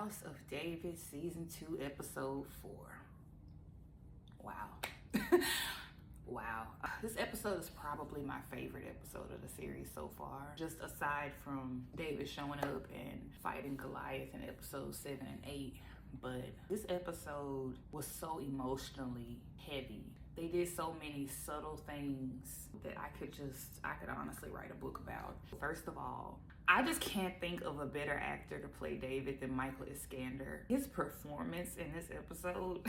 House of David, Season 2, Episode 4. Wow. Wow. This episode is probably my favorite episode of the series so far. Just aside from David showing up and fighting Goliath in episodes 7 and 8. But this episode was so emotionally heavy. They did so many subtle things that I could honestly write a book about. First of all, I just can't think of a better actor to play David than Michael Iskander. His performance in this episode,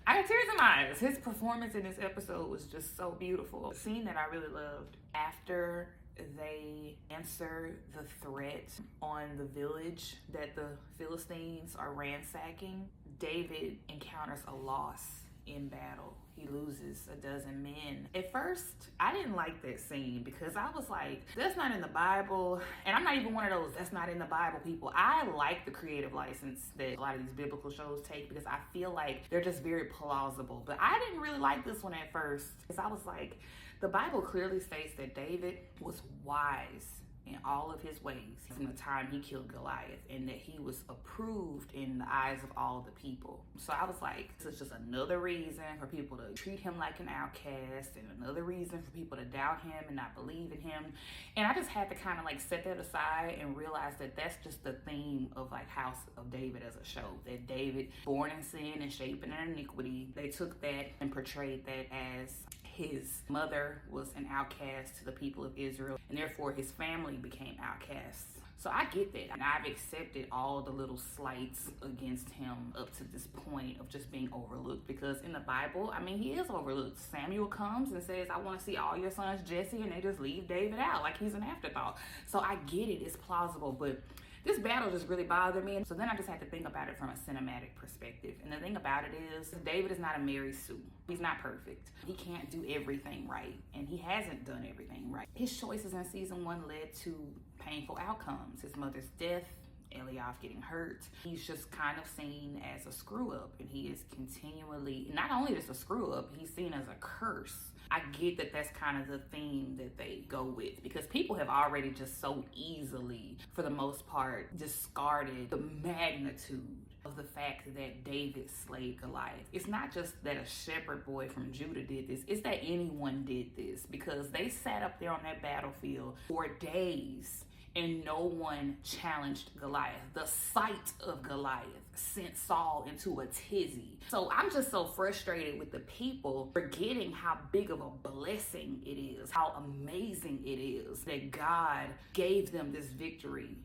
I had tears in my eyes. His performance in this episode was just so beautiful. The scene that I really loved after they answer the threat on the village that the Philistines are ransacking, David encounters a loss in battle. He loses a dozen men. At first, I didn't like that scene because I was like, that's not in the Bible. And I'm not even one of those that's not in the Bible people. I like the creative license that a lot of these biblical shows take because I feel like they're just very plausible. But I didn't really like this one at first because I was like, the Bible clearly states that David was wise in all of his ways from the time he killed Goliath, and that he was approved in the eyes of all the people. So I was like, this is just another reason for people to treat him like an outcast, and another reason for people to doubt him and not believe in him. And I just had to kind of like set that aside and realize that that's just the theme of like House of David as a show, that David, born in sin and shaped in iniquity, they took that and portrayed that as his mother was an outcast to the people of Israel, and therefore his family became outcasts. So I get that, and I've accepted all the little slights against him up to this point of just being overlooked, because in the Bible, I mean, he is overlooked. Samuel comes and says, I want to see all your sons Jesse, and they just leave David out like he's an afterthought. So I get it, it's plausible, but this battle just really bothered me. So then I just had to think about it from a cinematic perspective. And the thing about it is, David is not a Mary Sue. He's not perfect. He can't do everything right. And he hasn't done everything right. His choices in season 1 led to painful outcomes. His mother's death, Eliab getting hurt. He's just kind of seen as a screw up. And he is continually, not only just a screw up, he's seen as a curse. I get that that's kind of the theme that they go with, because people have already just so easily, for the most part, discarded the magnitude of the fact that David slayed Goliath. It's not just that a shepherd boy from Judah did this, it's that anyone did this, because they sat up there on that battlefield for days and no one challenged Goliath. The sight of Goliath sent Saul into a tizzy. So I'm just so frustrated with the people forgetting how big of a blessing it is, how amazing it is that God gave them this victory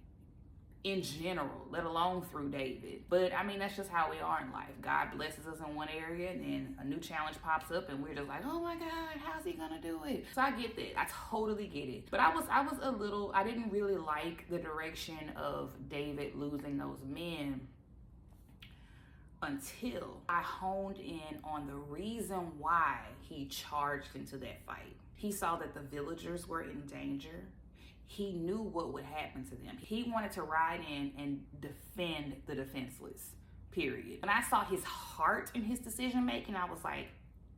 in general, let alone through David. But I mean, that's just how we are in life. God blesses us in one area, and then a new challenge pops up and we're just like, oh my God, how's he gonna do it? So I get that, I totally get it. But I didn't really like the direction of David losing those men until I honed in on the reason why he charged into that fight. He saw that the villagers were in danger. He knew what would happen to them. He wanted to ride in and defend the defenseless, period. When I saw his heart in his decision making, I was like,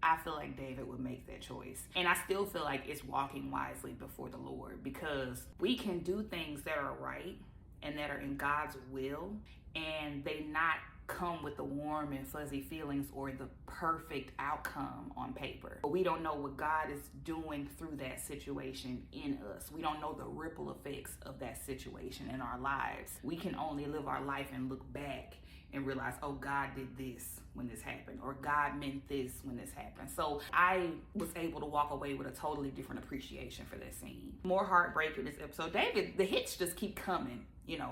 I feel like David would make that choice. And I still feel like it's walking wisely before the Lord, because we can do things that are right and that are in God's will, and they not come with the warm and fuzzy feelings or the perfect outcome on paper. But we don't know what God is doing through that situation in us. We don't know the ripple effects of that situation in our lives. We can only live our life and look back and realize, oh, God did this when this happened, or God meant this when this happened. So I was able to walk away with a totally different appreciation for that scene. More heartbreak in this episode. David, the hits just keep coming,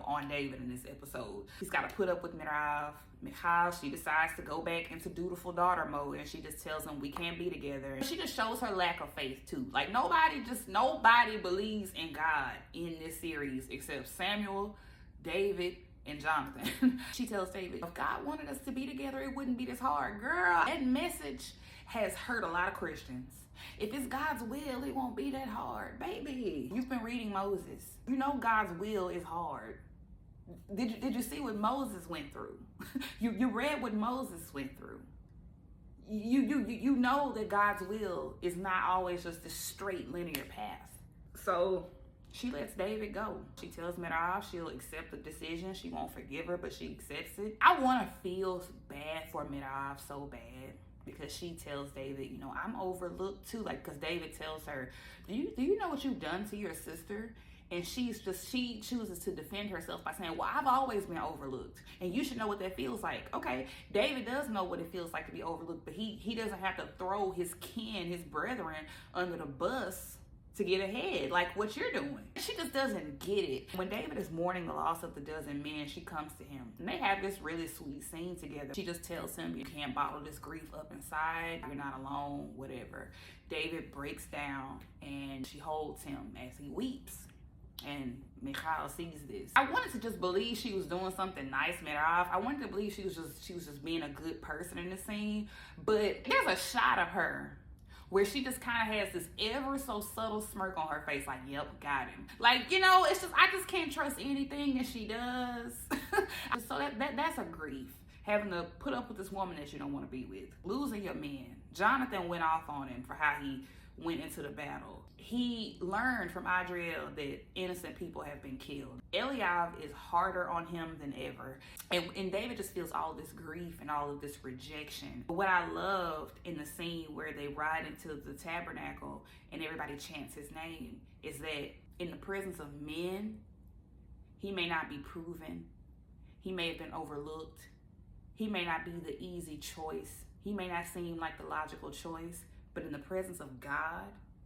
on David in this episode. He's got to put up with Michal, she decides to go back into dutiful daughter mode, and she just tells him we can't be together. She just shows her lack of faith too. Like nobody believes in God in this series except Samuel, David, and Jonathan. She tells David, if God wanted us to be together, it wouldn't be this hard. Girl, that message has hurt a lot of Christians. If it's God's will, it won't be that hard. Baby, you've been reading Moses. You know God's will is hard. Did you see what Moses went through? You read what Moses went through. You know that God's will is not always just a straight linear path. So she lets David go. She tells Midav she'll accept the decision. She won't forgive her, but she accepts it. I want to feel bad for Midav so bad, because she tells David, you know, I'm overlooked too. Like, because David tells her, do you know what you've done to your sister? And she chooses to defend herself by saying, well, I've always been overlooked, and you should know what that feels like. Okay, David does know what it feels like to be overlooked, but he doesn't have to throw his kin, his brethren, under the bus to get ahead like what you're doing. She just doesn't get it. When David is mourning the loss of the dozen men, she comes to him and they have this really sweet scene together. She just tells him, you can't bottle this grief up inside, you're not alone, whatever. David breaks down and she holds him as he weeps, and Michal sees this. I wanted to just believe she was doing something nice, Midav. I wanted to believe she was just being a good person in the scene, but there's a shot of her where she just kind of has this ever so subtle smirk on her face, like, yep, got him. Like, you know, it's just, I just can't trust anything that she does. So that's a grief, having to put up with this woman that you don't want to be with. Losing your man. Jonathan went off on him for how he went into the battle. He learned from Adriel that innocent people have been killed. Eliav is harder on him than ever. And David just feels all this grief and all of this rejection. What I loved in the scene where they ride into the tabernacle and everybody chants his name is that in the presence of men, he may not be proven. He may have been overlooked. He may not be the easy choice. He may not seem like the logical choice. But in the presence of God,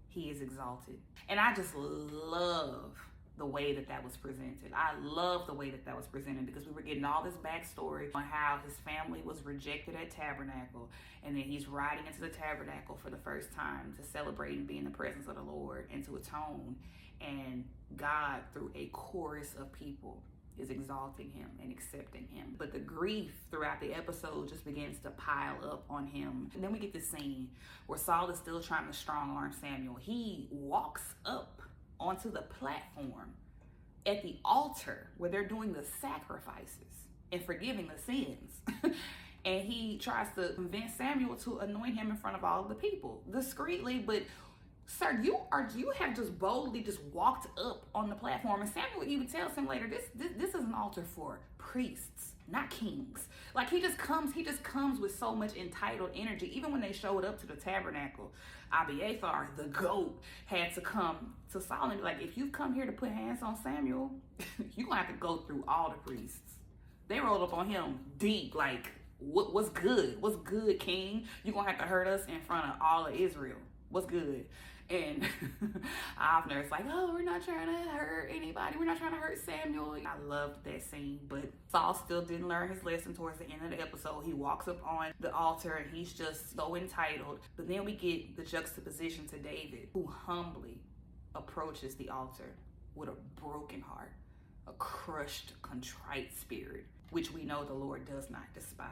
he is exalted. And I just love the way that was presented. I love the way that was presented, because we were getting all this backstory on how his family was rejected at Tabernacle. And then he's riding into the Tabernacle for the first time to celebrate and be in the presence of the Lord and to atone. And God, through a chorus of people, is exalting him and accepting him. But the grief throughout the episode just begins to pile up on him. And then we get this scene where Saul is still trying to strong arm Samuel. He walks up onto the platform at the altar where they're doing the sacrifices and forgiving the sins. And he tries to convince Samuel to anoint him in front of all of the people, discreetly, but sir, you have just boldly just walked up on the platform. And Samuel even tells him later, this is an altar for priests, not kings. Like, he just comes with so much entitled energy. Even when they showed up to the tabernacle, Abiathar, the goat, had to come to Saul and be like, if you've come here to put hands on Samuel, you're gonna have to go through all the priests. They rolled up on him deep, like, what's good? What's good, king? You're gonna have to hurt us in front of all of Israel. What's good? And Avner's like, oh, we're not trying to hurt anybody. We're not trying to hurt Samuel. I loved that scene, but Saul still didn't learn his lesson towards the end of the episode. He walks up on the altar and he's just so entitled. But then we get the juxtaposition to David, who humbly approaches the altar with a broken heart, a crushed, contrite spirit, which we know the Lord does not despise.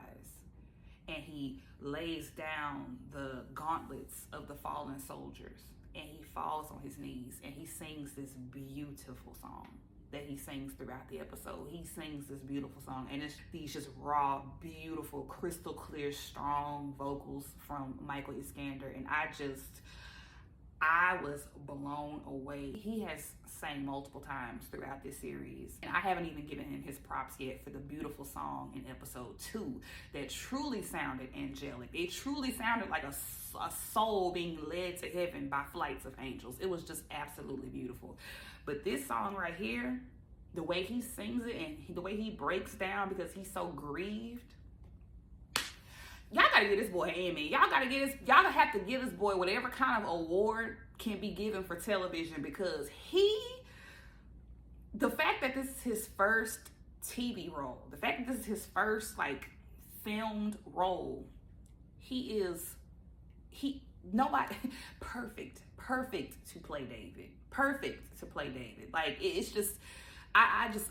And he lays down the gauntlets of the fallen soldiers, and he falls on his knees, and he sings this beautiful song that he sings throughout the episode. He sings this beautiful song, and it's these just raw, beautiful, crystal clear, strong vocals from Michael Iskander, and I was blown away. He has sang multiple times throughout this series, and I haven't even given him his props yet for the beautiful song in episode 2 that truly sounded angelic. It truly sounded like a soul being led to heaven by flights of angels. It was just absolutely beautiful. But this song right here, the way he sings it and the way he breaks down because he's so grieved, y'all gotta give this boy an Emmy. Y'all have to give this boy whatever kind of award can be given for television, because the fact that this is his first TV role, the fact that this is his first like filmed role, nobody perfect to play David. Perfect to play David. Like, it's just, I just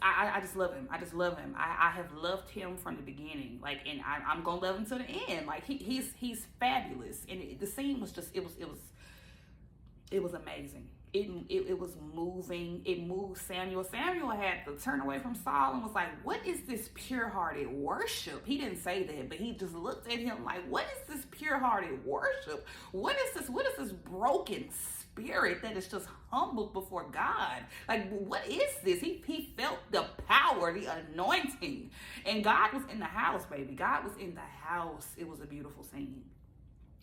love him. I just love him. I have loved him from the beginning. Like, and I'm gonna love him to the end. Like, he's fabulous. And the scene was just, it was amazing. it was moving. It moved Samuel. Samuel had to turn away from Saul and was like, what is this pure-hearted worship? He didn't say that, but he just looked at him like, what is this pure-hearted worship? What is this broken spirit that is just humbled before God? Like, what is this? He felt the power, the anointing. And God was in the house, baby. God was in the house. It was a beautiful scene.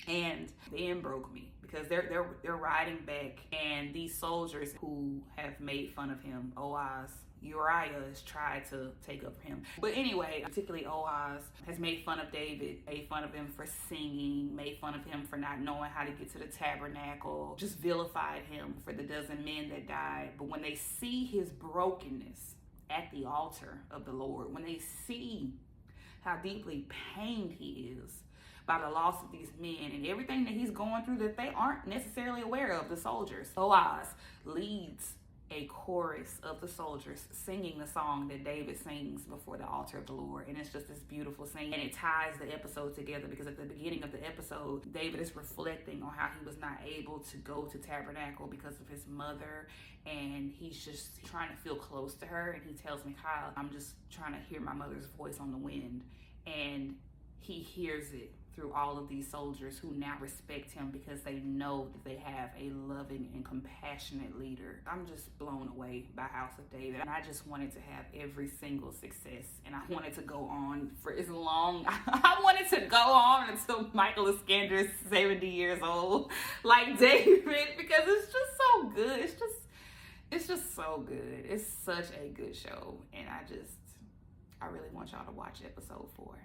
And then broke me, because they're riding back, and these soldiers who have made fun of him, Uriah has tried to take up him. But anyway, particularly Oaz has made fun of David, made fun of him for singing, made fun of him for not knowing how to get to the tabernacle, just vilified him for the dozen men that died. But when they see his brokenness at the altar of the Lord, when they see how deeply pained he is by the loss of these men and everything that he's going through that they aren't necessarily aware of, the soldiers, Boaz leads a chorus of the soldiers singing the song that David sings before the altar of the Lord. And it's just this beautiful scene, and it ties the episode together, because at the beginning of the episode, David is reflecting on how he was not able to go to tabernacle because of his mother, and he's just trying to feel close to her. And he tells Michal, I'm just trying to hear my mother's voice on the wind. And he hears it through all of these soldiers who now respect him because they know that they have a loving and compassionate leader. I'm just blown away by House of David. And I just wanted to have every single success. And I wanted to go on for as long. I wanted to go on until Michael Iskander is 70 years old, like David, because it's just so good. It's just so good. It's such a good show. And I really want y'all to watch episode 4.